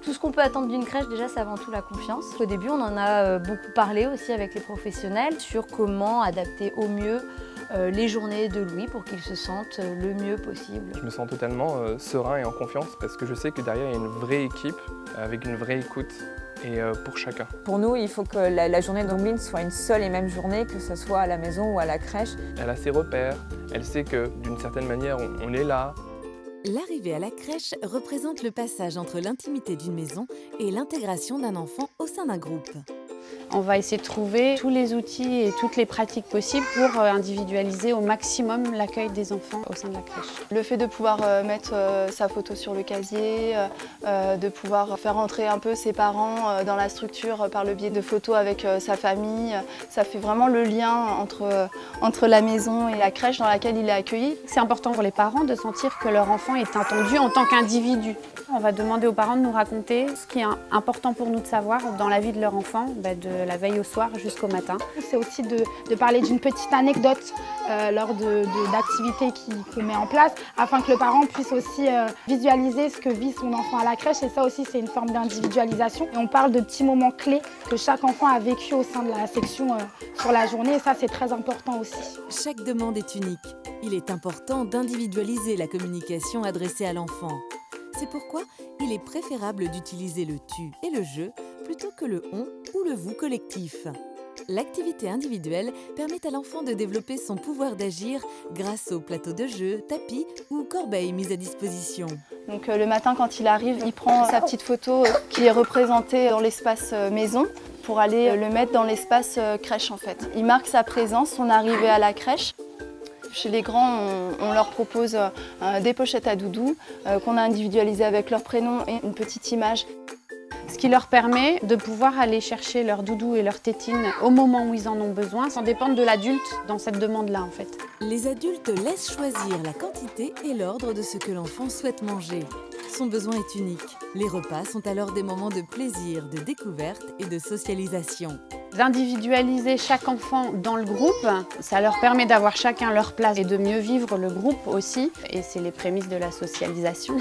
Tout ce qu'on peut attendre d'une crèche, déjà, c'est avant tout la confiance. Au début, on en a beaucoup parlé aussi avec les professionnels sur comment adapter au mieux les journées de Louis pour qu'il se sente le mieux possible. Je me sens totalement serein et en confiance parce que je sais que derrière, il y a une vraie équipe avec une vraie écoute et pour chacun. Pour nous, il faut que la journée d'Ongline soit une seule et même journée, que ce soit à la maison ou à la crèche. Elle a ses repères, elle sait que d'une certaine manière, on est là. L'arrivée à la crèche représente le passage entre l'intimité d'une maison et l'intégration d'un enfant au sein d'un groupe. On va essayer de trouver tous les outils et toutes les pratiques possibles pour individualiser au maximum l'accueil des enfants au sein de la crèche. Le fait de pouvoir mettre sa photo sur le casier, de pouvoir faire entrer un peu ses parents dans la structure par le biais de photos avec sa famille, ça fait vraiment le lien entre la maison et la crèche dans laquelle il est accueilli. C'est important pour les parents de sentir que leur enfant est entendu en tant qu'individu. On va demander aux parents de nous raconter ce qui est important pour nous de savoir dans la vie de leur enfant, de la veille au soir jusqu'au matin. C'est aussi de parler d'une petite anecdote lors d'activités qu'on met en place afin que le parent puisse aussi visualiser ce que vit son enfant à la crèche, et ça aussi c'est une forme d'individualisation. Et on parle de petits moments clés que chaque enfant a vécu au sein de la section sur la journée, et ça c'est très important aussi. Chaque demande est unique. Il est important d'individualiser la communication adressée à l'enfant. C'est pourquoi il est préférable d'utiliser le tu et le je plutôt que le on ou le vous collectif. L'activité individuelle permet à l'enfant de développer son pouvoir d'agir grâce au plateau de jeu, tapis ou corbeille mis à disposition. Donc le matin quand il arrive, il prend sa petite photo qui est représentée dans l'espace maison pour aller le mettre dans l'espace crèche en fait. Il marque sa présence, son arrivée à la crèche. Chez les grands, on leur propose des pochettes à doudou qu'on a individualisées avec leur prénom et une petite image. Ce qui leur permet de pouvoir aller chercher leur doudou et leur tétine au moment où ils en ont besoin, sans dépendre de l'adulte dans cette demande-là en fait. Les adultes laissent choisir la quantité et l'ordre de ce que l'enfant souhaite manger. Son besoin est unique. Les repas sont alors des moments de plaisir, de découverte et de socialisation. D'individualiser chaque enfant dans le groupe, ça leur permet d'avoir chacun leur place et de mieux vivre le groupe aussi. Et c'est les prémices de la socialisation.